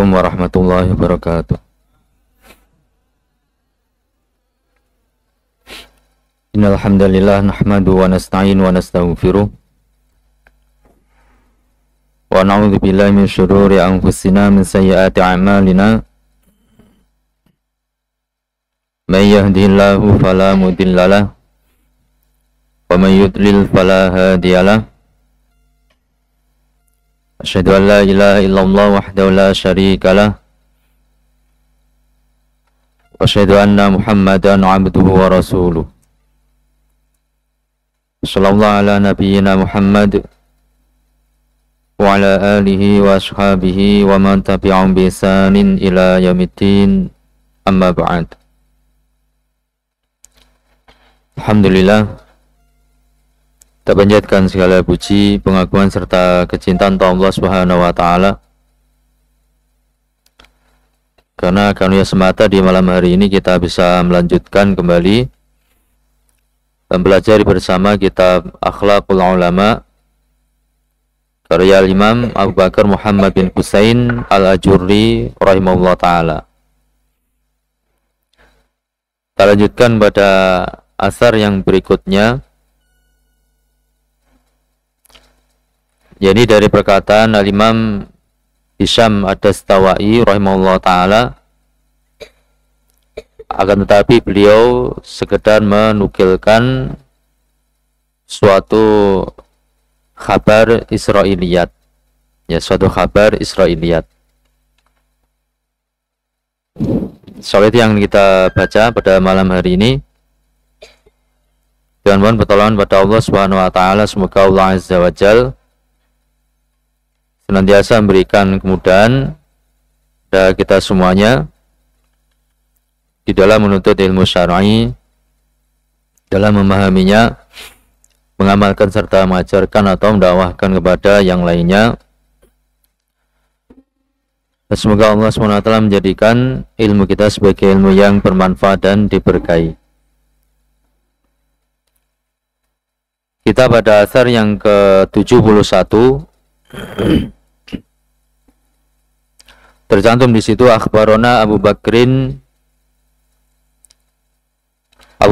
Assalamualaikum warahmatullahi wabarakatuh. Innal hamdalillah nahmadu wa nasta'inu wa nastaghfiruh wa na'udzu billahi min syururi anfusina min sayyiati a'malina. May yahdihillahu fala mudhillalah wa may yudlil fala hadiyalah. Asyhadu an la ilaha illallah wahdahu la syarika lah wa asyhadu anna Muhammadan 'abduhu wa rasuluh. Sallallahu ala nabiyyina Muhammad wa ala alihi wa ashabihi wa man tabi'ahum bi ihsanin ila yaumiddin. Amma ba'd. Alhamdulillah, kita panjatkan segala puji, pengakuan serta kecintaan Allah Subhanahu wa taala. Karena karunia semata di malam hari ini kita bisa melanjutkan kembali mempelajari bersama kitab Akhlaqul Ulama karya Imam Abu Bakar Muhammad bin Husain Al-Ajurri rahimahullah taala. Kita lanjutkan pada asar yang berikutnya, jadi dari perkataan Al-Imam Hisham Ad-Dastawai rahimahullah ta'ala, akan tetapi beliau sekedar menukilkan suatu kabar Israiliyat, ya, suatu kabar Israiliyat. Soal itu yang kita baca pada malam hari ini. Dan mohon pertolongan pada Allah Subhanahu wa taala, semoga Allah Azza wa Jalla senantiasa memberikan kemudahan kepada kita semuanya di dalam menuntut ilmu syar'i, dalam memahaminya, mengamalkan serta mengajarkan atau mendakwahkan kepada yang lainnya. Dan semoga Allah SWT menjadikan ilmu kita sebagai ilmu yang bermanfaat dan diberkahi. Kita pada asar yang ke-71 tercantum di situ akhbarona Abu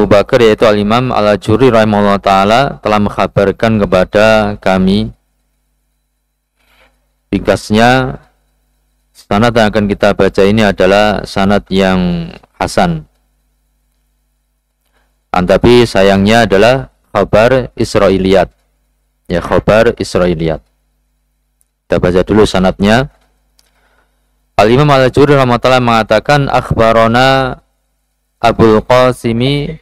Bakar yaitu Al-Imam Al-Ajurri rahimahullah taala telah mengkhabarkan kepada kami. Ringkasnya, sanad yang akan kita baca ini adalah sanad yang hasan. Tapi sayangnya adalah khabar Israiliyat. Ya, khabar Israiliyat. Kita baca dulu sanadnya. Al-Imam Al-Ajurri rahimahullah mengatakan akhbarona Abul Qasimi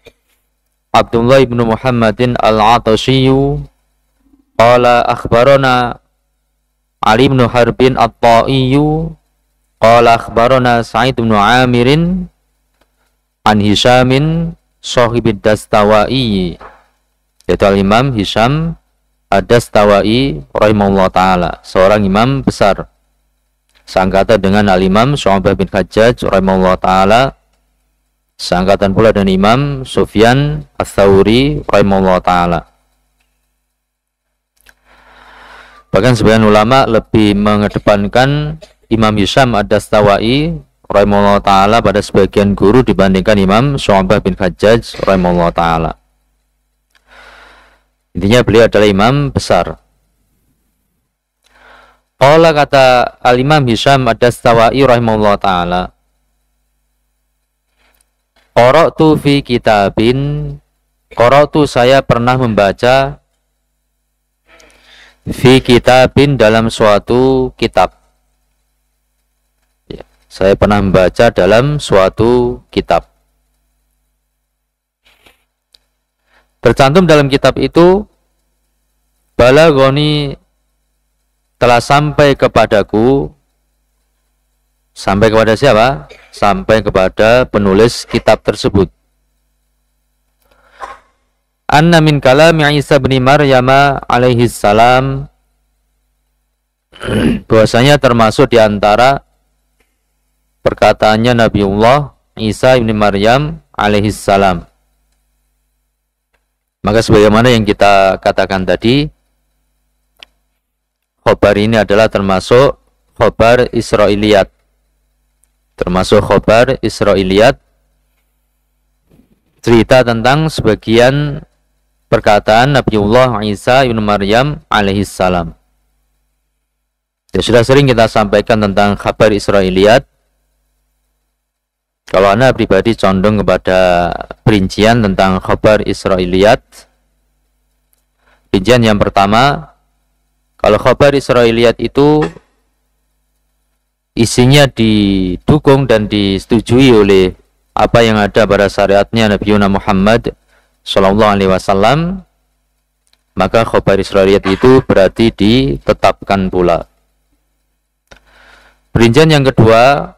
Abdullah ibn Muhammadin Al-Atashiyu qala akhbarona Ali ibn Harbin At-Ta'iyu qala akhbarona Sa'id ibn Amirin an Hishamin sahibid Dastawai, yaitu Al-Imam Hisham Ad-Dastawai rahimahullah ta'ala, seorang imam besar seangkatan dengan Al-Imam Syu'bah bin Hajjaj rahimahullah ta'ala, seangkatan pula dengan Imam Sufyan Ats-Tsauri rahimahullah ta'ala. Bahkan sebagian ulama lebih mengedepankan Imam Hisham Ad-Dastawai rahimahullah ta'ala pada sebagian guru dibandingkan Imam Syu'bah bin Hajjaj rahimahullah ta'ala. Intinya beliau adalah imam besar. Qala, kata Al-Imam Hisham Ad-Dastawai rahimahullah ta'ala, qara'tu fi kitabin, qara'tu saya pernah membaca, fi kitabin dalam suatu kitab. Ya, saya pernah membaca dalam suatu kitab. Tercantum dalam kitab itu, balaghani, telah sampai kepadaku. Sampai kepada siapa? Sampai kepada penulis kitab tersebut. Anna min kalami Isa bin Maryam alaihi salam, bahwasanya termasuk di antara perkataannya Nabiullah Isa bin Maryam alaihi salam. Maka sebagaimana yang kita katakan tadi, khobar ini adalah termasuk khobar Israiliyat, termasuk khobar Israiliyat, cerita tentang sebagian perkataan Nabiullah Isa ibn Maryam alaihissalam. Ya, sudah sering kita sampaikan tentang kabar Israiliyat. Kalau Anda pribadi condong kepada perincian tentang kabar Israiliyat. Perincian yang pertama, kalau kabar Israiliyat itu isinya didukung dan disetujui oleh apa yang ada pada syariatnya Nabi Muhammad Sallallahu Alaihi Wasallam, maka kabar Israiliyat itu berarti ditetapkan pula. Perincian yang kedua,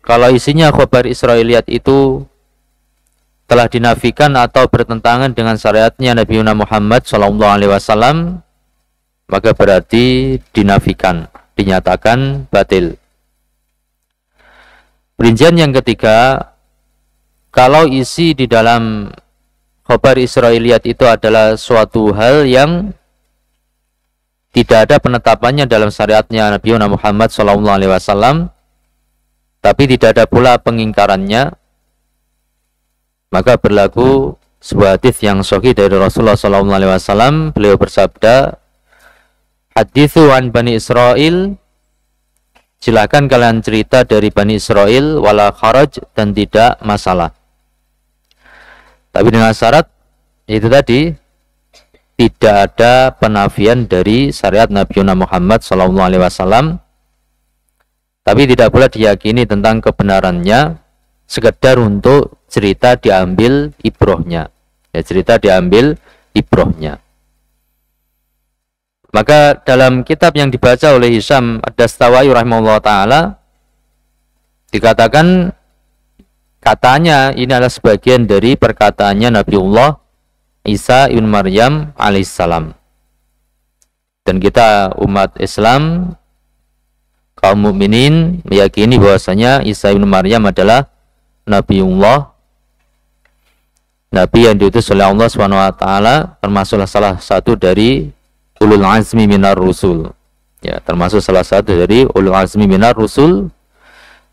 kalau isinya kabar Israiliyat itu telah dinafikan atau bertentangan dengan syariatnya Nabi Muhammad SAW, maka berarti dinafikan, dinyatakan batil. Perincian yang ketiga, kalau isi di dalam kabar Israiliyat itu adalah suatu hal yang tidak ada penetapannya dalam syariatnya Nabi Muhammad SAW, tapi tidak ada pula pengingkarannya, maka berlaku sebuah hadis yang sahih dari Rasulullah SAW. Beliau bersabda, hadithu an Bani Israel, silakan kalian cerita dari Bani Israel, wala kharaj, dan tidak masalah. Tapi dengan syarat itu tadi, tidak ada penafian dari syariat Nabi Muhammad SAW, tapi tidak pula diyakini tentang kebenarannya, sekedar untuk cerita diambil ibrohnya. Ya, cerita diambil ibrohnya. Maka dalam kitab yang dibaca oleh Hisham Ad-Dastawai rahimahullah ta'ala, dikatakan katanya ini adalah sebagian dari perkataannya Nabiullah Isa ibn Maryam alaihissalam. Dan kita umat Islam, kaum mukminin, meyakini bahwasanya Isa ibn Maryam adalah Nabiullah, Nabi yang diutus oleh Allah SWT, termasuk salah satu dari ulul azmi minar rusul. Ya, termasuk salah satu dari ulul azmi minar rusul.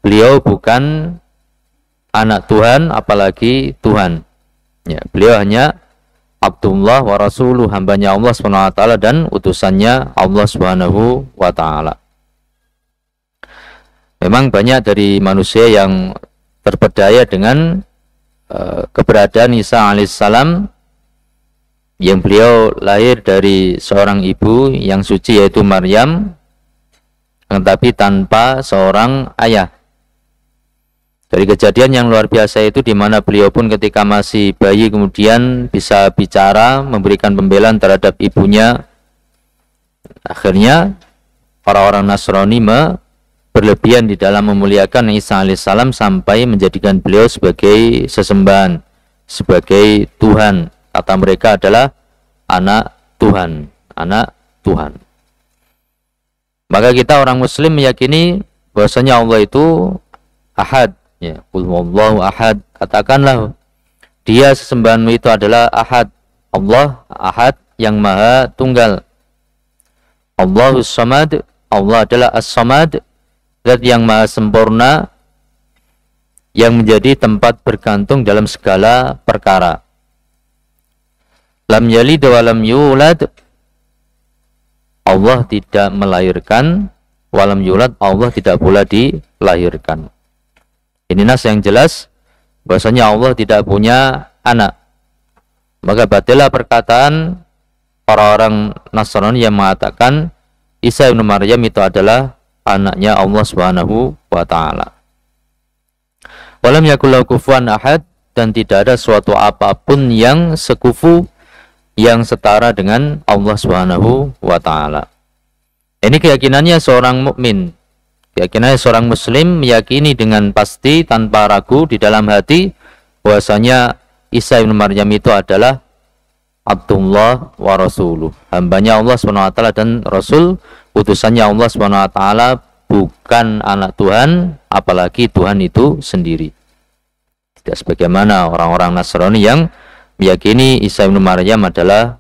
Beliau bukan anak Tuhan, apalagi Tuhan. Ya, beliau hanya Abdullah wa Rasuluh, hambanya Allah SWT dan utusannya Allah SWT. Memang banyak dari manusia yang terpedaya dengan keberadaan Isa alaihissalam, yang beliau lahir dari seorang ibu yang suci yaitu Maryam, tetapi tanpa seorang ayah. Dari kejadian yang luar biasa itu, di mana beliau pun ketika masih bayi kemudian bisa bicara, memberikan pembelaan terhadap ibunya. Akhirnya orang-orang Nasrani berlebihan di dalam memuliakan Isa alaihissalam sampai menjadikan beliau sebagai sesembahan, sebagai Tuhan. Kata mereka adalah anak Tuhan, anak Tuhan. Maka kita orang Muslim meyakini bahwasanya Allah itu ahad. Ya, qul huwallahu ahad. Katakanlah dia sesembahanmu itu adalah ahad. Allah ahad yang maha tunggal. Allahus samad, Allah adalah as-samad, zat yang maha sempurna, yang menjadi tempat bergantung dalam segala perkara. Lam yalid wa lam yulad, Allah tidak melahirkan, walam yulad, Allah tidak pula dilahirkan. Ini nas yang jelas bahwasanya Allah tidak punya anak. Maka batilah perkataan orang-orang Nasrani yang mengatakan Isa ibn Maryam itu adalah anaknya Allah Subhanahu wa taala. Walam yakul lahu kufuwan ahad, dan tidak ada suatu apapun yang sekufu, yang setara dengan Allah Subhanahu wa taala. Ini keyakinannya seorang mukmin. Keyakinan seorang muslim meyakini dengan pasti tanpa ragu di dalam hati bahwasanya Isa ibn Maryam itu adalah Abdullah wa Rasuluh, hambanya Allah SWT dan Rasul, utusannya Allah SWT, bukan anak Tuhan, apalagi Tuhan itu sendiri. Tidak sebagaimana orang-orang Nasrani yang meyakini Isa ibn Maryam adalah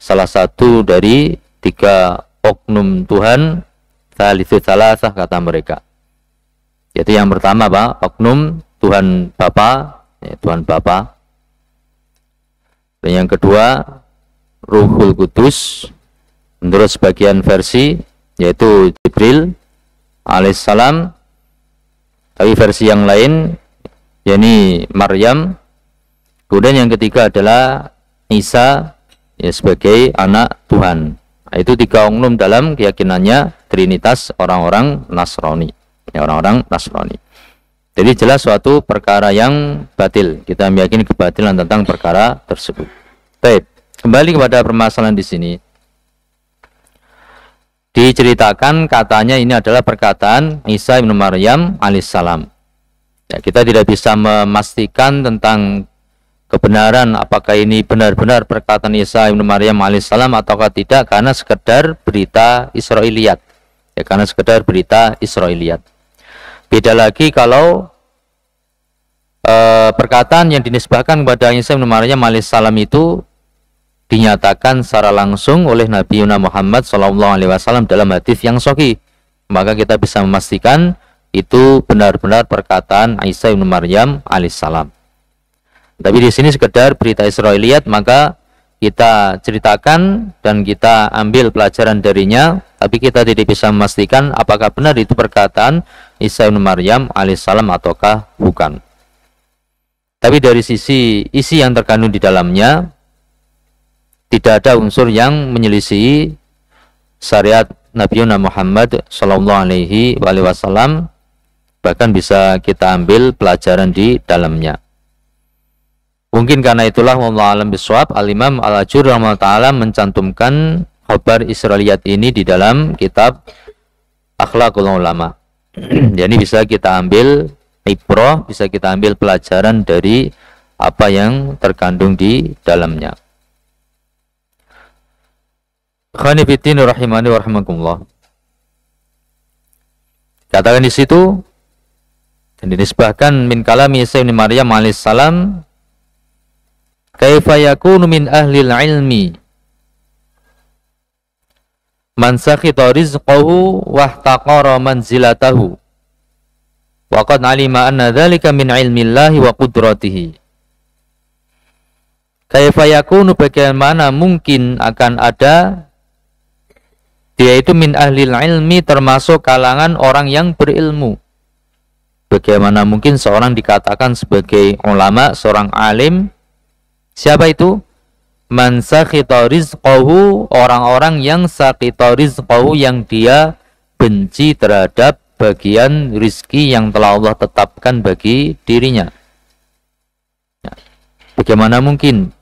salah satu dari 3 oknum Tuhan, Thalithu Thalathah, kata mereka. Yaitu yang pertama apa? Oknum Tuhan Bapa, ya, Tuhan Bapa. Dan yang kedua Ruhul Kudus menurut sebagian versi, yaitu Jibril alaihissalam. Tapi versi yang lain yakni Maryam. Kemudian yang ketiga adalah Isa, ya, sebagai anak Tuhan. Nah, itu tiga oknum dalam keyakinannya Trinitas orang-orang Nasrani, ya, orang-orang Nasrani. Jadi jelas suatu perkara yang batil. Kita meyakini kebatilan tentang perkara tersebut. Baik, kembali kepada permasalahan di sini. Diceritakan katanya ini adalah perkataan Isa bin Maryam alaihissalam. Ya, kita tidak bisa memastikan tentang kebenaran apakah ini benar-benar perkataan Isa bin Maryam alaihissalam ataukah tidak, karena sekedar berita Israiliyat. Ya, karena sekedar berita Israiliyat. Beda lagi kalau perkataan yang dinisbahkan kepada Isa bin Maryam alaihissalam itu dinyatakan secara langsung oleh Nabi Muhammad SAW dalam hadis yang sahih, maka kita bisa memastikan itu benar-benar perkataan Isa bin Maryam alaihissalam. Tapi di sini sekedar berita Israiliyat, maka kita ceritakan dan kita ambil pelajaran darinya, tapi kita tidak bisa memastikan apakah benar itu perkataan Isa bin Maryam alaihissalam ataukah bukan. Tapi dari sisi isi yang terkandung di dalamnya, tidak ada unsur yang menyelisihi syariat Nabi Muhammad SAW, bahkan bisa kita ambil pelajaran di dalamnya. Mungkin karena itulah wallahu a'lam bishawab, Al-Imam Al-Ajuri rahimahullah mencantumkan khabar Israiliyat ini di dalam kitab Akhlaqul Ulama. Jadi bisa kita ambil ibrah, bisa kita ambil pelajaran dari apa yang terkandung di dalamnya. Khanifiddin rahimani wa rahimakumullah. Katakan di situ dan dinisbahkan min kalami Isa bin Maryam alaihissalam, kaifa yakunu min ahlil ilmi man sakhita rizqahu wa ihtaqara manzilatahu wa qad alima anna dzalika min ilmillahi wa qudratihi. Kaifa yakunu, bagaimana mungkin akan ada dia itu min ahlil ilmi, termasuk kalangan orang yang berilmu. Bagaimana mungkin seorang dikatakan sebagai ulama, seorang alim? Siapa itu? Man sakhita rizqahu, orang-orang yang sakhita rizqahu, yang dia benci terhadap bagian rizki yang telah Allah tetapkan bagi dirinya. Ya. Bagaimana mungkin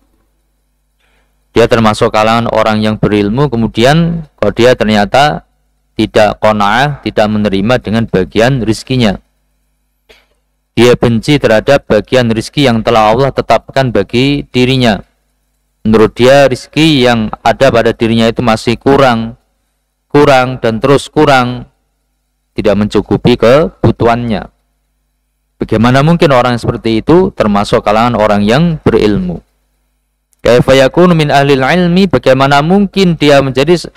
dia termasuk kalangan orang yang berilmu, kemudian kalau dia ternyata tidak qanaah, tidak menerima dengan bagian rizkinya. Dia benci terhadap bagian rizki yang telah Allah tetapkan bagi dirinya. Menurut dia rizki yang ada pada dirinya itu masih kurang dan terus kurang, tidak mencukupi kebutuhannya. Bagaimana mungkin orang seperti itu termasuk kalangan orang yang berilmu? Kaifa yakunu min ahlil ilmi, bagaimana mungkin dia menjadi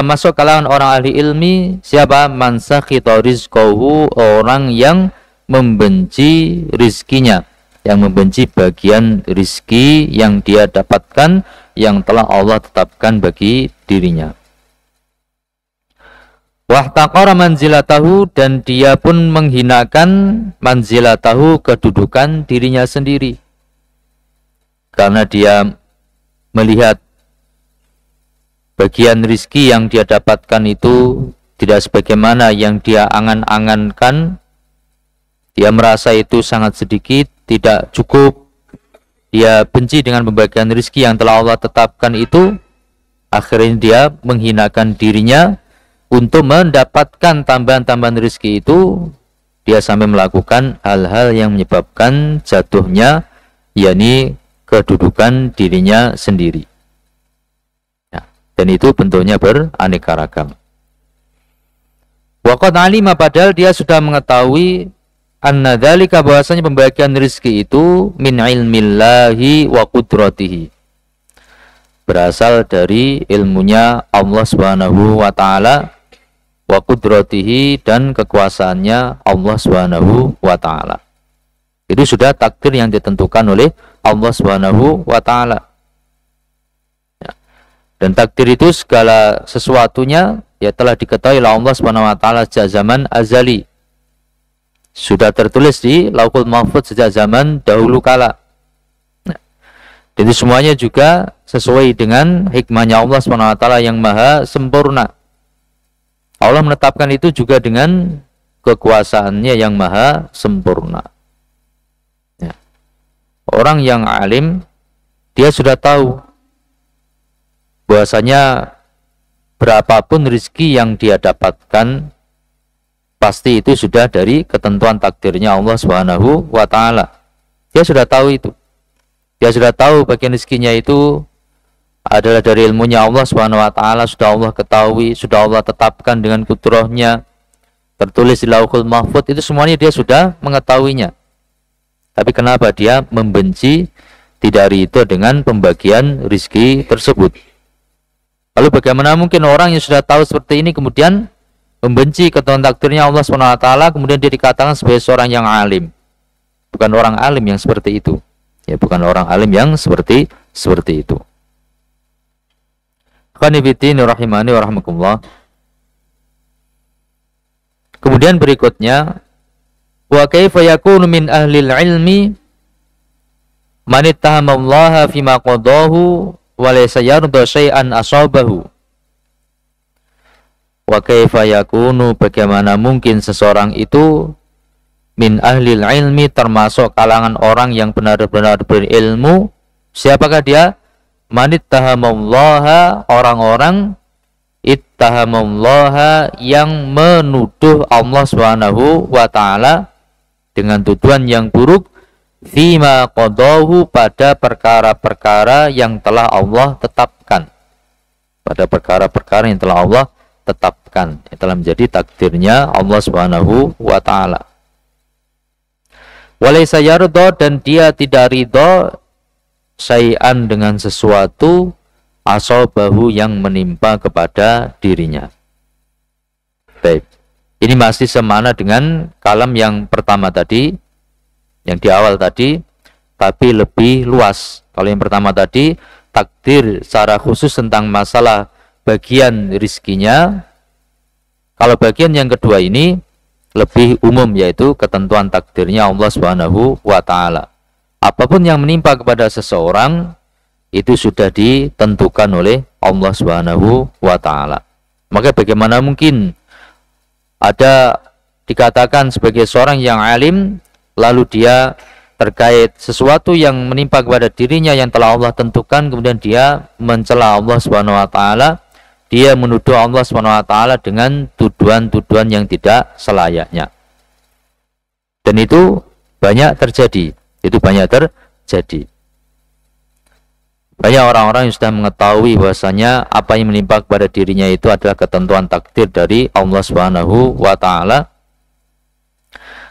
masuk kalangan orang ahli ilmi? Siapa? Man sakhita rizqahu, orang yang membenci rizkinya, yang membenci bagian rizki yang dia dapatkan, yang telah Allah tetapkan bagi dirinya. Wahtaqara manzilatahu, dan dia pun menghinakan manzilatahu, kedudukan dirinya sendiri, karena dia melihat bagian rizki yang dia dapatkan itu tidak sebagaimana yang dia angan-angankan. Dia merasa itu sangat sedikit, tidak cukup. Dia benci dengan pembagian rizki yang telah Allah tetapkan itu. Akhirnya dia menghinakan dirinya untuk mendapatkan tambahan-tambahan rizki itu. Dia sampai melakukan hal-hal yang menyebabkan jatuhnya, yakni kedudukan dirinya sendiri. Ya, dan itu bentuknya beraneka ragam. Wa qad alima, padahal dia sudah mengetahui, anna dzalika, bahwasanya pembagian rezeki itu min ilmillahi wa qudratihi, berasal dari ilmunya Allah Subhanahu wa taala, wa qudratihi, dan kekuasaannya Allah Subhanahu wa taala. Itu sudah takdir yang ditentukan oleh Allah Subhanahu wa taala. Ya. Dan takdir itu segala sesuatunya ya telah diketahui oleh Allah Subhanahu wa taala sejak zaman azali. Sudah tertulis di Lauhul Mahfuz sejak zaman dahulu kala. Nah, jadi semuanya juga sesuai dengan hikmahnya Allah Subhanahu wa taala yang maha sempurna. Allah menetapkan itu juga dengan kekuasaannya yang maha sempurna. Ya. Orang yang alim, dia sudah tahu bahwasanya berapapun rezeki yang dia dapatkan, pasti itu sudah dari ketentuan takdirnya Allah Subhanahu wa taala. Dia sudah tahu itu. Dia sudah tahu bagian rezekinya itu adalah dari ilmunya Allah Subhanahu wa taala, sudah Allah ketahui, sudah Allah tetapkan dengan kudrahnya, tertulis di Lauhul Mahfuz, itu semuanya dia sudah mengetahuinya. Tapi kenapa dia membenci tidak ridho dengan pembagian rezeki tersebut? Lalu bagaimana mungkin orang yang sudah tahu seperti ini kemudian membenci ketentuan takdirnya Allah Subhanahu wa taala, kemudian dia dikatakan sebagai seorang yang alim? Bukan orang alim yang seperti itu. Ya, bukan orang alim yang seperti itu. Qanibitin rahimani wa rahmakumullah. Kemudian berikutnya, wa kaifa yakunu min ahlil ilmi man ittahamallaha fima qadahu wa laysa yarda syai'an asabahu. Wa kaifa yakunu, bagaimana mungkin seseorang itu min ahlil ilmi, termasuk kalangan orang yang benar-benar berilmu. Siapakah dia? Man ittahamallaha, orang-orang ittahamallaha yang menuduh Allah Subhanahu wa taala dengan tuduhan yang buruk, fima qadahu, pada perkara-perkara yang telah Allah tetapkan. Pada perkara-perkara yang telah Allah tetapkan, yang telah menjadi takdirnya Allah Subhanahu wa taala. Walaysa yarda, dan dia tidak ridha syai'an, dengan sesuatu, asabahu, yang menimpa kepada dirinya. Baik. Ini masih semana dengan kalam yang pertama tadi, yang di awal tadi, tapi lebih luas. Kalau yang pertama tadi takdir secara khusus tentang masalah bagian rizkinya. Kalau bagian yang kedua ini lebih umum, yaitu ketentuan takdirnya Allah Subhanahu wa taala. Apapun yang menimpa kepada seseorang itu sudah ditentukan oleh Allah Subhanahu wa taala. Maka bagaimana mungkin ada dikatakan sebagai seorang yang alim, lalu dia terkait sesuatu yang menimpa kepada dirinya yang telah Allah tentukan, kemudian dia mencela Allah Subhanahu wa taala, dia menuduh Allah Subhanahu wa taala dengan tuduhan-tuduhan yang tidak selayaknya. Dan itu banyak terjadi. Banyak orang-orang yang sudah mengetahui bahwasanya apa yang menimpa kepada dirinya itu adalah ketentuan takdir dari Allah Subhanahu wa taala.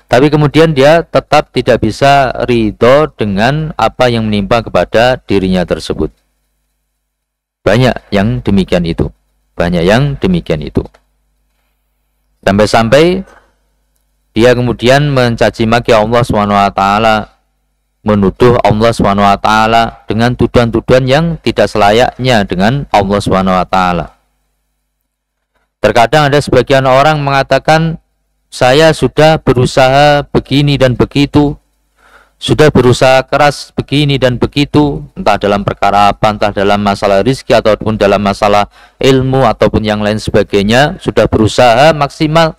Tapi kemudian dia tetap tidak bisa ridho dengan apa yang menimpa kepada dirinya tersebut. Banyak yang demikian itu. Sampai-sampai dia kemudian mencaci maki Allah Subhanahu wa taala, menuduh Allah Subhanahu wa taala dengan tuduhan-tuduhan yang tidak selayaknya dengan Allah Subhanahu wa taala. Terkadang ada sebagian orang mengatakan, saya sudah berusaha begini dan begitu, sudah berusaha keras begini dan begitu, entah dalam perkara apa, entah dalam masalah rezeki ataupun dalam masalah ilmu ataupun yang lain sebagainya, sudah berusaha maksimal,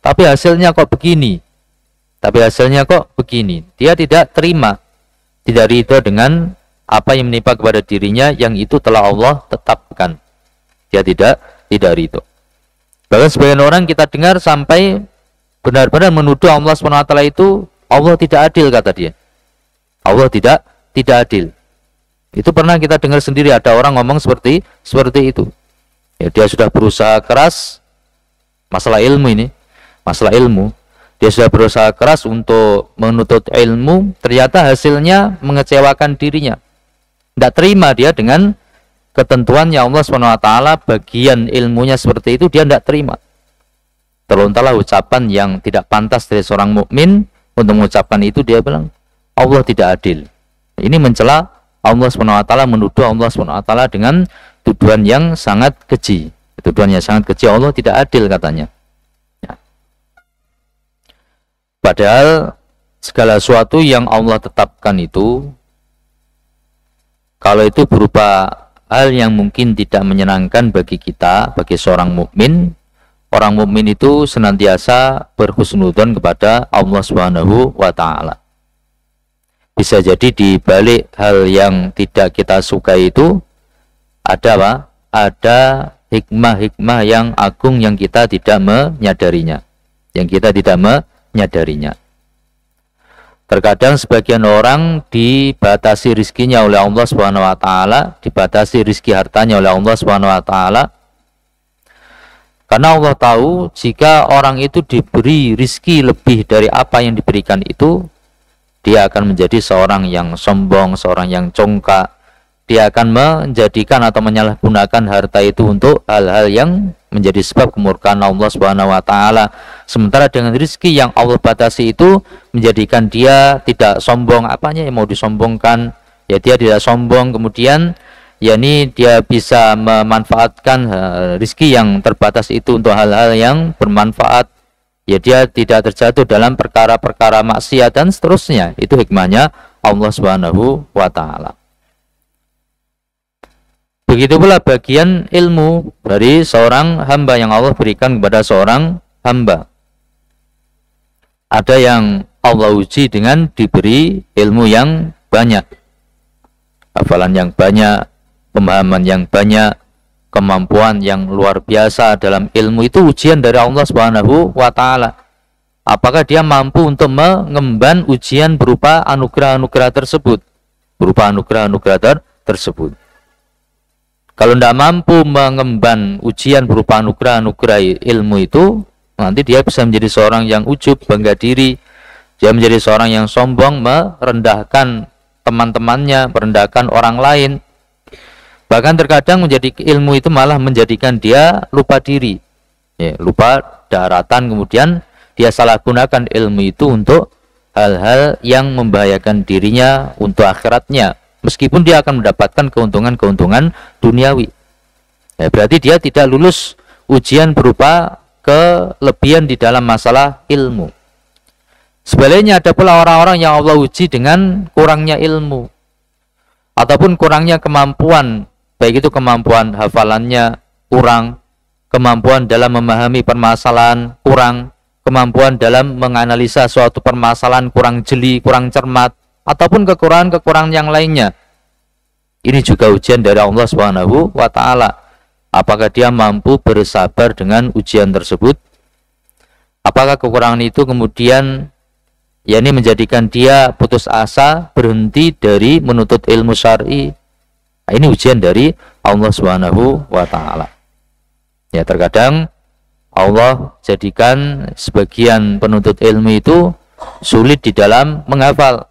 tapi hasilnya kok begini. Dia tidak terima, tidak ridho dengan apa yang menimpa kepada dirinya yang itu telah Allah tetapkan. Dia tidak ridho. Bahkan sebagian orang kita dengar sampai benar-benar menuduh Allah SWT itu, Allah tidak adil, kata dia. Allah tidak adil. Itu pernah kita dengar sendiri, ada orang ngomong seperti itu. Ya, dia sudah berusaha keras, masalah ilmu. Dia sudah berusaha keras untuk menuntut ilmu, ternyata hasilnya mengecewakan dirinya. Tidak terima dia dengan ketentuannya Allah SWT, bagian ilmunya seperti itu, dia tidak terima. terlontarlah ucapan yang tidak pantas dari seorang mukmin. Untuk mengucapkan itu dia bilang Allah tidak adil. Ini mencela Allah SWT, menuduh Allah SWT dengan tuduhan yang sangat keji. Tuduhan yang sangat keji, Allah tidak adil katanya. Ya. Padahal segala sesuatu yang Allah tetapkan itu, kalau itu berupa hal yang mungkin tidak menyenangkan bagi kita, bagi seorang mukmin, orang mukmin itu senantiasa berhusnudzon kepada Allah Subhanahu wa taala. Bisa jadi di balik hal yang tidak kita suka itu ada apa? Ada hikmah-hikmah yang agung yang kita tidak menyadarinya. Terkadang sebagian orang dibatasi rizkinya oleh Allah Subhanahu wa taala, dibatasi rizki hartanya oleh Allah Subhanahu wa taala. Karena Allah tahu jika orang itu diberi rizki lebih dari apa yang diberikan itu, dia akan menjadi seorang yang sombong, seorang yang congkak. Dia akan menjadikan atau menyalahgunakan harta itu untuk hal-hal yang menjadi sebab kemurkaan Allah Subhanahu wa taala. Sementara dengan rizki yang Allah batasi itu menjadikan dia tidak sombong. Apanya yang mau disombongkan? Ya dia tidak sombong, kemudian yakni dia bisa memanfaatkan rizki yang terbatas itu untuk hal-hal yang bermanfaat. Ya dia tidak terjatuh dalam perkara-perkara maksiat dan seterusnya. Itu hikmahnya Allah Subhanahu wa taala. Begitu pula bagian ilmu dari seorang hamba yang Allah berikan kepada seorang hamba. Ada yang Allah uji dengan diberi ilmu yang banyak, hafalan yang banyak, pemahaman yang banyak, kemampuan yang luar biasa dalam ilmu. Itu ujian dari Allah Subhanahu wa taala. Apakah dia mampu untuk mengemban ujian berupa anugerah-anugerah tersebut? Tersebut. Kalau tidak mampu mengemban ujian berupa anugerah-anugerah ilmu itu, nanti dia bisa menjadi seorang yang ujub, bangga diri. Dia menjadi seorang yang sombong, merendahkan teman-temannya, merendahkan orang lain. Bahkan terkadang menjadi ilmu itu malah menjadikan dia lupa diri, ya, lupa daratan. Kemudian dia salah gunakan ilmu itu untuk hal-hal yang membahayakan dirinya untuk akhiratnya, meskipun dia akan mendapatkan keuntungan-keuntungan duniawi. Ya, berarti dia tidak lulus ujian berupa kelebihan di dalam masalah ilmu. Sebaliknya ada pula orang-orang yang Allah uji dengan kurangnya ilmu ataupun kurangnya kemampuan, baik itu kemampuan hafalannya kurang, kemampuan dalam memahami permasalahan kurang, kemampuan dalam menganalisa suatu permasalahan kurang jeli, kurang cermat, ataupun kekurangan-kekurangan yang lainnya. Ini juga ujian dari Allah Subhanahu wa taala. Apakah dia mampu bersabar dengan ujian tersebut? Apakah kekurangan itu kemudian yakni menjadikan dia putus asa, berhenti dari menuntut ilmu syar'i? Nah, ini ujian dari Allah Subhanahu wa taala. Ya, terkadang Allah jadikan sebagian penuntut ilmu itu sulit di dalam menghafal.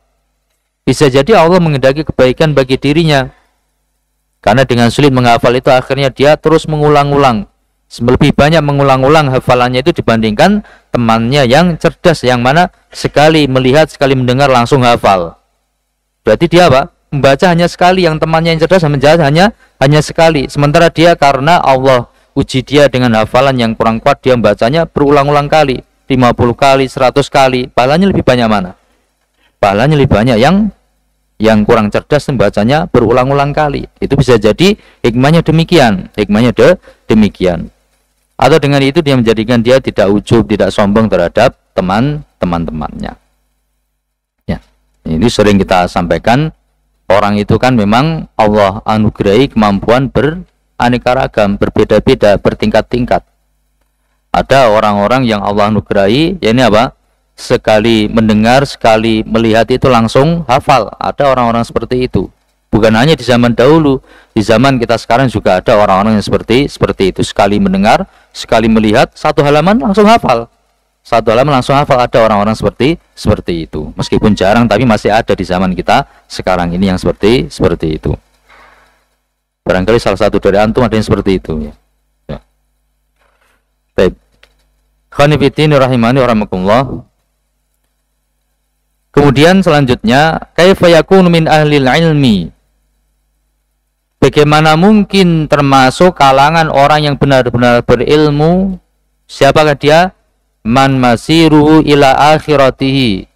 Bisa jadi Allah menghendaki kebaikan bagi dirinya, karena dengan sulit menghafal itu akhirnya dia terus mengulang-ulang, lebih banyak mengulang-ulang hafalannya itu dibandingkan temannya yang cerdas, yang mana sekali melihat, sekali mendengar langsung hafal. Berarti dia apa? Membaca hanya sekali, yang temannya yang cerdas menjawab hanya sekali. Sementara dia karena Allah uji dia dengan hafalan yang kurang kuat, dia membacanya berulang-ulang kali, 50 kali, 100 kali. Pahalanya lebih banyak mana? Pahalanya lebih banyak yang kurang cerdas membacanya berulang-ulang kali. Itu bisa jadi hikmahnya demikian, demikian. Atau dengan itu dia menjadikan dia tidak ujub, tidak sombong terhadap teman-temannya. Ya, ini sering kita sampaikan, orang itu kan memang Allah anugerahi kemampuan beraneka ragam, berbeda-beda, bertingkat-tingkat. Ada orang-orang yang Allah anugerahi, ya ini apa? Sekali mendengar, sekali melihat itu langsung hafal. Ada orang-orang seperti itu. Bukan hanya di zaman dahulu, di zaman kita sekarang juga ada orang-orang yang seperti itu. Sekali mendengar, sekali melihat, satu halaman langsung hafal. Satu halaman langsung hafal. Ada orang-orang seperti itu. Meskipun jarang, tapi masih ada di zaman kita sekarang ini yang seperti itu. Barangkali salah satu dari antum ada yang seperti itu. Ya. Baik. Khonifiddin rahimani rahimakumullah. Kemudian selanjutnya, kaifa yakunu min ahlil ilmi? Bagaimana mungkin termasuk kalangan orang yang benar-benar berilmu? Siapakah dia? Man masiruhu ila akhiratihi.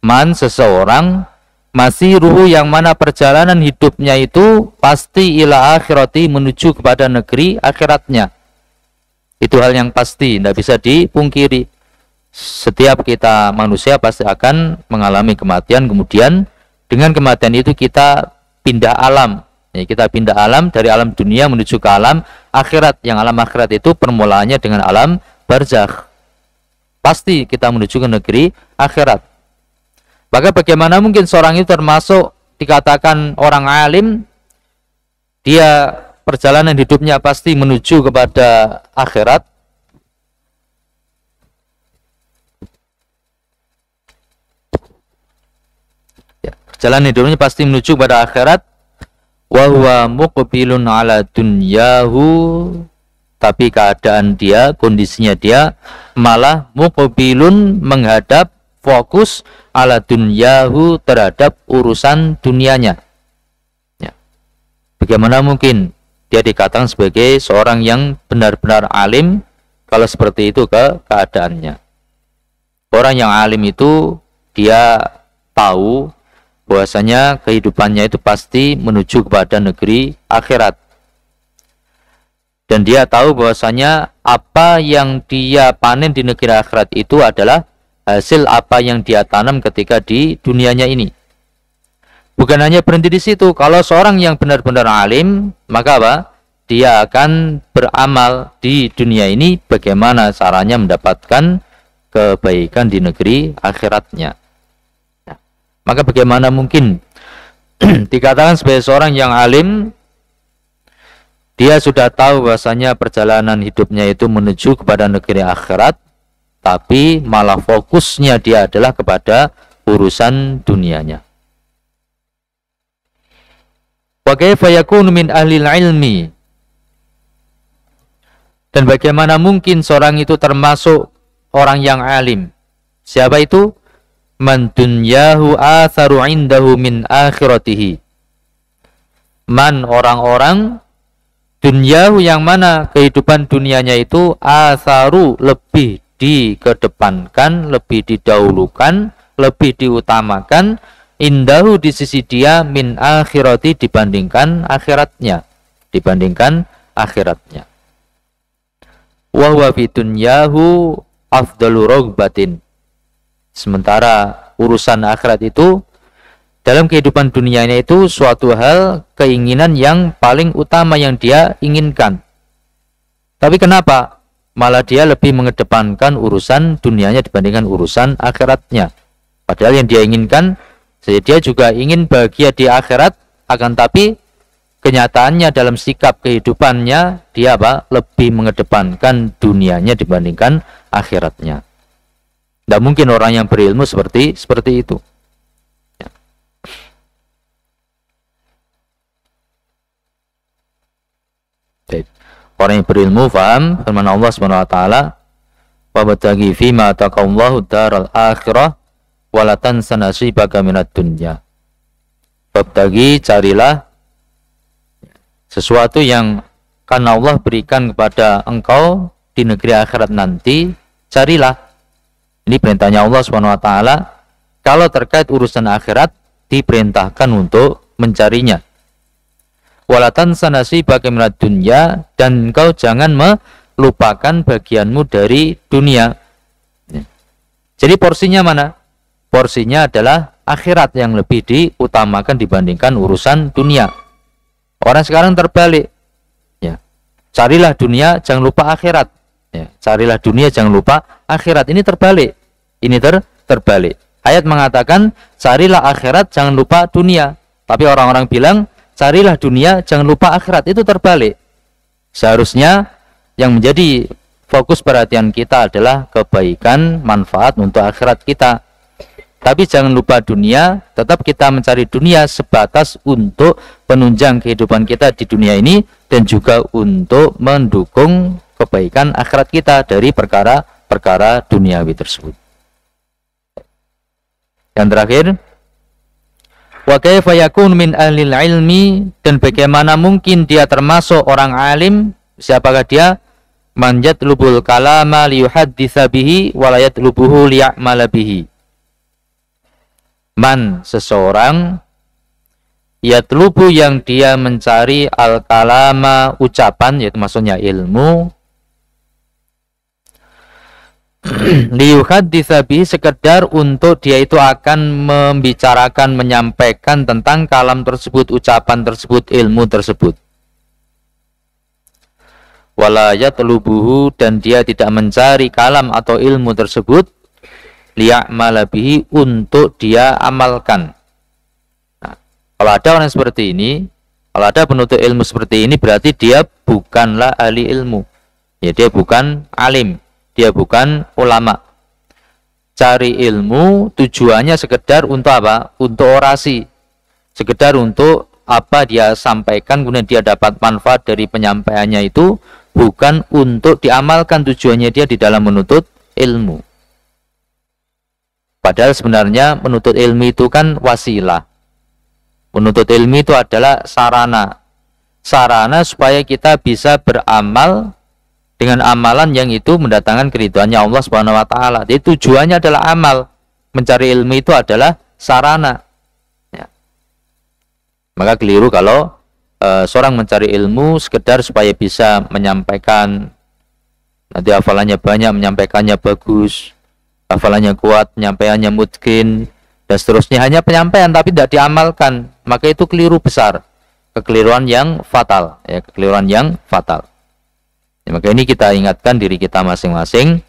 Man seseorang, masiruhu yang mana perjalanan hidupnya itu pasti ila akhirati menuju kepada negeri akhiratnya. Itu hal yang pasti, tidak bisa dipungkiri. Setiap kita manusia pasti akan mengalami kematian, kemudian dengan kematian itu kita pindah alam. Ya, kita pindah alam dari alam dunia menuju ke alam akhirat. Yang alam akhirat itu permulaannya dengan alam barzakh. Pasti kita menuju ke negeri akhirat. Maka bagaimana mungkin seorang itu termasuk dikatakan orang alim, dia perjalanan hidupnya pasti menuju kepada akhirat. Ya, perjalanan hidupnya pasti menuju kepada akhirat. Wa huwa muqbilun ala dunyahu, tapi keadaan dia, kondisinya dia malah muqbilun menghadap, fokus ala dunyahu terhadap urusan dunianya. Ya. Bagaimana mungkin dia dikatakan sebagai seorang yang benar-benar alim kalau seperti itu keadaannya? Orang yang alim itu dia tahu bahwasanya kehidupannya itu pasti menuju kepada negeri akhirat. Dan dia tahu bahwasanya apa yang dia panen di negeri akhirat itu adalah hasil apa yang dia tanam ketika di dunianya ini. Bukan hanya berhenti di situ. Kalau seorang yang benar-benar alim, maka apa? Dia akan beramal di dunia ini bagaimana caranya mendapatkan kebaikan di negeri akhiratnya. Nah, maka bagaimana mungkin dikatakan sebagai seorang yang alim, dia sudah tahu bahwasanya perjalanan hidupnya itu menuju kepada negeri akhirat, tapi malah fokusnya dia adalah kepada urusan dunianya. Wa kaifa yakunu min ahlil ilmi? Dan bagaimana mungkin seorang itu termasuk orang yang alim? Siapa itu? Man dunyahu atharu indahu min akhiratihi. Man orang-orang dunyahu yang mana kehidupan dunianya itu atharu lebih dikedepankan, lebih didahulukan, lebih diutamakan indahu di sisi dia min akhirati dibandingkan akhiratnya, wa huwa fi dunyahu afdalu ragbatin. Sementara urusan akhirat itu dalam kehidupan dunianya itu suatu hal keinginan yang paling utama yang dia inginkan. Tapi kenapa malah dia lebih mengedepankan urusan dunianya dibandingkan urusan akhiratnya? Padahal yang dia inginkan, dia juga ingin bahagia di akhirat, akan tapi kenyataannya dalam sikap kehidupannya dia lebih mengedepankan dunianya dibandingkan akhiratnya. Tidak mungkin orang yang berilmu seperti itu. Ya. Orang yang berilmu faham firman Allah Subhanahu wa taala, "Wa bataghi fima taqallahu daral akhirah wala tansa nasibaka minad dunya." Babtagi, carilah sesuatu yang karena Allah berikan kepada engkau di negeri akhirat nanti, carilah. Ini perintahnya Allah Subhanahu wa taala. Kalau terkait urusan akhirat diperintahkan untuk mencarinya. Wala tansa nasibaka minad dunya, dan engkau jangan melupakan bagianmu dari dunia. Jadi porsinya mana? Porsinya adalah akhirat yang lebih diutamakan dibandingkan urusan dunia. Orang sekarang terbalik. Ya. Carilah dunia, jangan lupa akhirat. Ya. Carilah dunia, jangan lupa akhirat. Ini terbalik. Ini terbalik. Ayat mengatakan, carilah akhirat, jangan lupa dunia. Tapi orang-orang bilang, carilah dunia, jangan lupa akhirat. Itu terbalik. Seharusnya yang menjadi fokus perhatian kita adalah kebaikan, manfaat untuk akhirat kita. Tapi jangan lupa dunia, tetap kita mencari dunia sebatas untuk penunjang kehidupan kita di dunia ini dan juga untuk mendukung kebaikan akhirat kita dari perkara perkara duniawi tersebut. Yang terakhir, wa kaifa yakun min ahlil ilmi, dan bagaimana mungkin dia termasuk orang alim. Siapakah dia? Man yatlubul kalama liyuhadditsa bihi wa la yatlubuhu liya'mala bihi. Man, seseorang, yatlubu, yang dia mencari al-kalama, ucapan, yaitu maksudnya ilmu, liyuhadditsa bihi, sekedar untuk dia itu akan membicarakan, menyampaikan tentang kalam tersebut, ucapan tersebut, ilmu tersebut. Wala yatlubuhu, dan dia tidak mencari kalam atau ilmu tersebut, liya'mala bihi, untuk dia amalkan. Nah, kalau ada orang seperti ini, kalau ada penuntut ilmu seperti ini, berarti dia bukanlah ahli ilmu. Ya, dia bukan alim, dia bukan ulama. Cari ilmu tujuannya sekedar untuk apa? Untuk orasi. Sekedar untuk apa dia sampaikan, kemudian dia dapat manfaat dari penyampaiannya itu, bukan untuk diamalkan tujuannya dia di dalam menuntut ilmu. Padahal sebenarnya menuntut ilmu itu kan wasilah. Menuntut ilmu itu adalah sarana. Sarana supaya kita bisa beramal dengan amalan yang itu mendatangkan keridhaannya Allah Subhanahu wa taala. Jadi tujuannya adalah amal. Mencari ilmu itu adalah sarana. Ya. Maka keliru kalau seorang mencari ilmu sekedar supaya bisa menyampaikan, nanti hafalannya banyak, menyampaikannya bagus, hafalannya kuat, penyampaiannya mungkin, dan seterusnya, hanya penyampaian tapi tidak diamalkan, maka itu keliru besar, kekeliruan yang fatal, ya, kekeliruan yang fatal. Ya, maka ini kita ingatkan diri kita masing-masing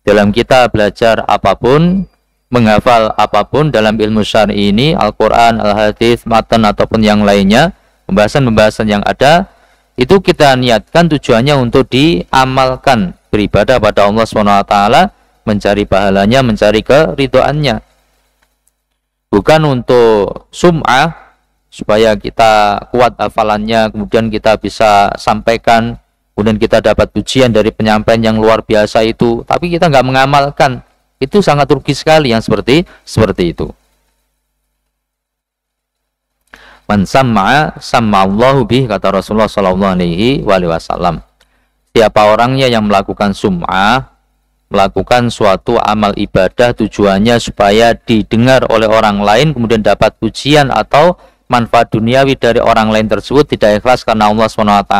dalam kita belajar apapun, menghafal apapun dalam ilmu syar'i ini, Al-Quran, Al-Hadis, matan ataupun yang lainnya, pembahasan-pembahasan yang ada, itu kita niatkan tujuannya untuk diamalkan, beribadah pada Allah SWT, mencari pahalanya, mencari keridhaannya, bukan untuk sum'ah, supaya kita kuat hafalannya, kemudian kita bisa sampaikan, kemudian kita dapat pujian dari penyampaian yang luar biasa itu, tapi kita nggak mengamalkan. Itu sangat rugi sekali yang seperti itu. Man sam'a sam'allahu bih, kata Rasulullah sallallahu alaihi wasallam. Siapa orangnya yang melakukan sum'ah, melakukan suatu amal ibadah tujuannya supaya didengar oleh orang lain, kemudian dapat pujian atau manfaat duniawi dari orang lain tersebut, tidak ikhlas karena Allah SWT,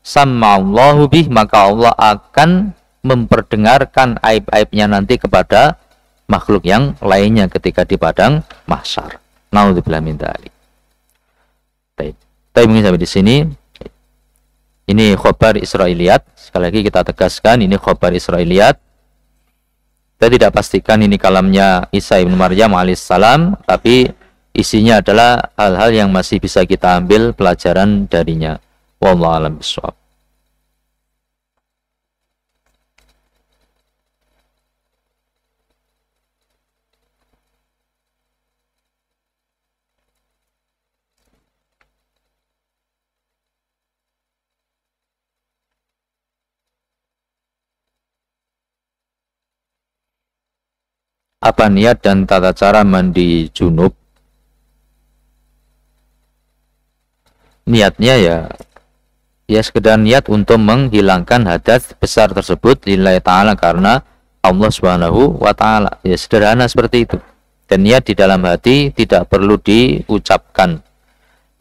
sam'allahu bih, maka Allah akan memperdengarkan aib-aibnya nanti kepada makhluk yang lainnya ketika di padang mahsyar. Naudzubillah min dzalik. Tapi mungkin sampai di sini. Ini khobar Israiliyat. Sekali lagi kita tegaskan, ini khobar Israiliyat. Kita tidak pastikan ini kalamnya Isa ibn Maryam alaihissalam, tapi isinya adalah hal-hal yang masih bisa kita ambil pelajaran darinya. Wallahu a'lam bishawab. Apa niat dan tata cara mandi junub? Niatnya ya sekedar niat untuk menghilangkan hadas besar tersebut lillahi ta'ala, karena Allah Subhanahu wa ta'ala. Ya sederhana seperti itu. Dan niat di dalam hati tidak perlu diucapkan.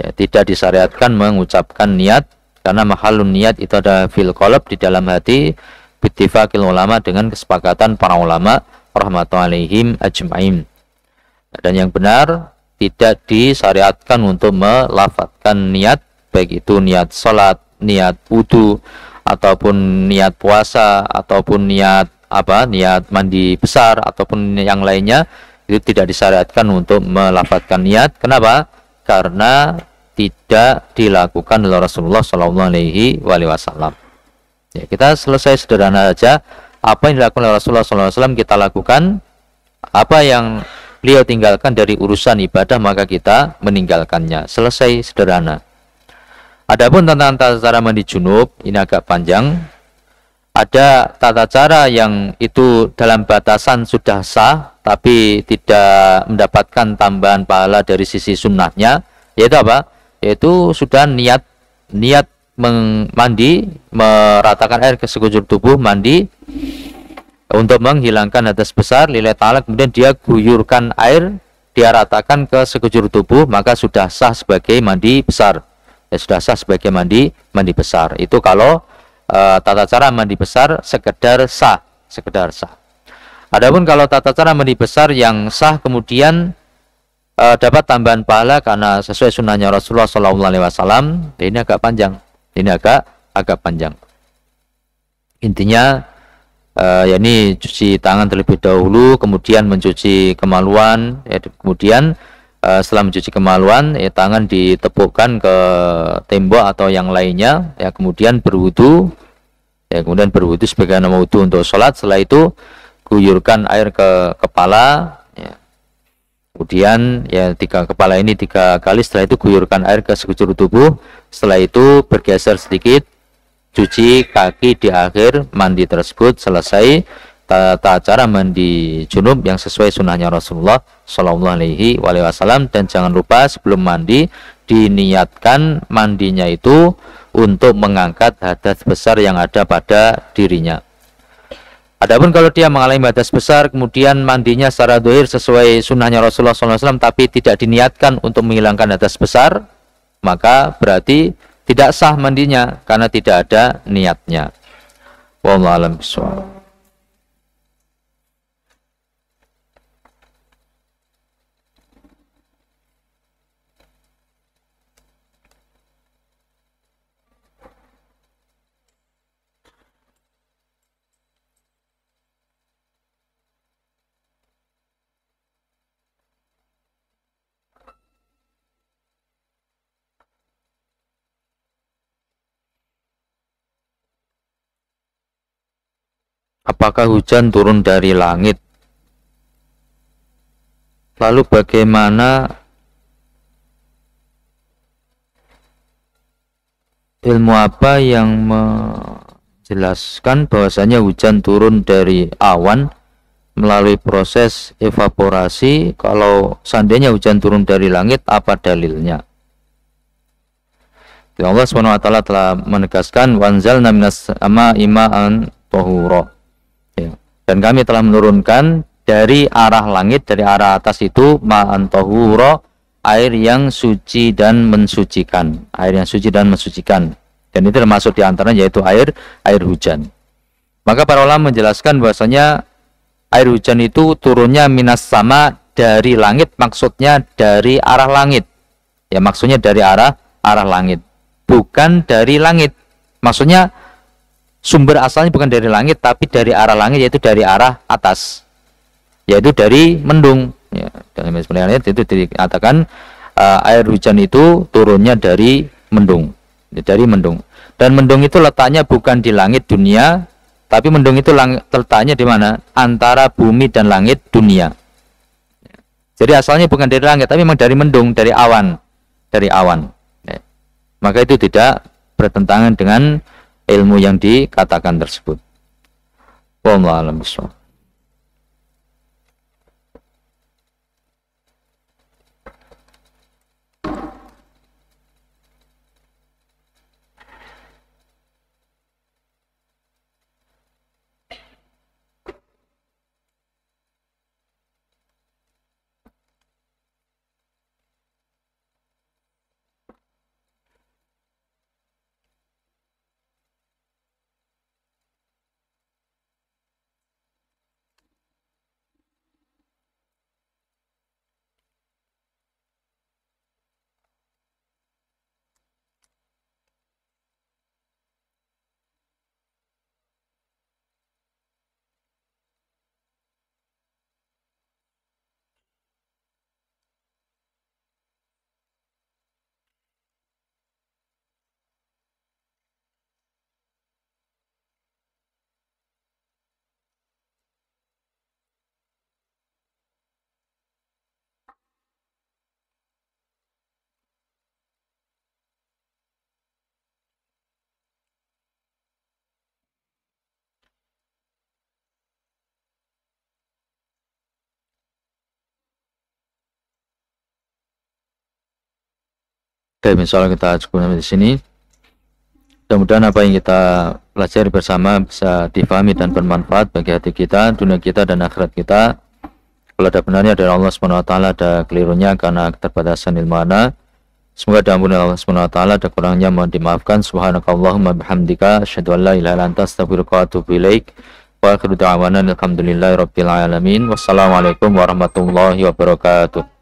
Ya, tidak disyariatkan mengucapkan niat, karena mahalun niat itu ada fil qalb, di dalam hati, bittifaqil ulama, dengan kesepakatan para ulama rahmatullahi alaihim ajma'in. Dan yang benar, tidak disyariatkan untuk melafadzkan niat, baik itu niat salat, niat wudu, ataupun niat puasa, ataupun niat mandi besar, ataupun yang lainnya, itu tidak disyariatkan untuk melafadzkan niat. Kenapa? Karena tidak dilakukan oleh Rasulullah Shallallahu Alaihi Wasallam. Ya, kita selesai sederhana saja. Apa yang dilakukan oleh Rasulullah SAW kita lakukan. Apa yang beliau tinggalkan dari urusan ibadah, maka kita meninggalkannya. Selesai, sederhana. Adapun tentang cara mandi junub, ini agak panjang. Ada tata cara yang itu dalam batasan sudah sah, tapi tidak mendapatkan tambahan pahala dari sisi sunnahnya, yaitu apa? Yaitu sudah niat mandi, meratakan air ke sekujur tubuh, mandi untuk menghilangkan hadas besar lillahi ta'ala, kemudian dia guyurkan air, dia ratakan ke sekujur tubuh, maka sudah sah sebagai mandi besar. Ya, sudah sah sebagai mandi besar. Itu kalau tata cara mandi besar sekedar sah. Adapun kalau tata cara mandi besar yang sah kemudian dapat tambahan pahala karena sesuai sunnahnya Rasulullah SAW, ini agak panjang. Ini agak panjang. Intinya ya ini cuci tangan terlebih dahulu, kemudian mencuci kemaluan, ya, kemudian setelah mencuci kemaluan, ya tangan ditepukkan ke tembok atau yang lainnya, ya kemudian berwudu, sebagai nama wudu untuk sholat. Setelah itu guyurkan air ke kepala, ya. Kemudian ya kepala ini 3 kali, setelah itu guyurkan air ke sekujur tubuh. Setelah itu bergeser sedikit, cuci kaki di akhir mandi tersebut. Selesai tata cara mandi junub yang sesuai sunnahnya Rasulullah Shallallahu Alaihi Wasallam. Dan jangan lupa sebelum mandi diniatkan mandinya itu untuk mengangkat hadas besar yang ada pada dirinya. Adapun kalau dia mengalami hadas besar kemudian mandinya secara zahir sesuai sunnahnya Rasulullah SAW tapi tidak diniatkan untuk menghilangkan hadas besar, maka berarti tidak sah mandinya karena tidak ada niatnya. Wallahu a'lam bishawab. Apakah hujan turun dari langit? Lalu bagaimana ilmu apa yang menjelaskan bahwasanya hujan turun dari awan melalui proses evaporasi? Kalau seandainya hujan turun dari langit, apa dalilnya? Allah SWT telah menegaskan wanzalna minas sama'i ma'an tahura. Ya. Dan kami telah menurunkan dari arah langit, dari arah atas itu ma'an tahura, air yang suci dan mensucikan, dan itu termasuk diantaranya yaitu air hujan. Maka para ulama menjelaskan bahwasanya air hujan itu turunnya minas sama, dari langit, maksudnya dari arah langit. Ya, maksudnya dari arah langit, bukan dari langit. Maksudnya sumber asalnya bukan dari langit tapi dari arah langit, yaitu dari arah atas, yaitu dari mendung. Ya, dalam ayat itu dikatakan air hujan itu turunnya dari mendung, Dan mendung itu letaknya bukan di langit dunia, tapi mendung itu letaknya di mana? Antara bumi dan langit dunia. Jadi asalnya bukan dari langit, tapi memang dari mendung, dari awan. Ya. Maka itu tidak bertentangan dengan ilmu yang dikatakan tersebut. Wallahu a'lam bishawab. Dan insyaallah kita cukup sampai di sini. Mudah-mudahan apa yang kita pelajari bersama bisa difahami dan bermanfaat bagi hati kita, dunia kita dan akhirat kita. Kalau ada benarnya dari Allah SWT, ada kelirunya karena keterbatasan ilmu ana. Semoga diampuni Allah SWT, ada kurangnya mohon dimaafkan. Subhanakallahumma bihamdika asyhadu an la ilaha illa anta astaghfiruka wa atubu ilaik. Wa akhiru da'wana alhamdulillahi rabbil alamin. Wassalamualaikum warahmatullahi wabarakatuh.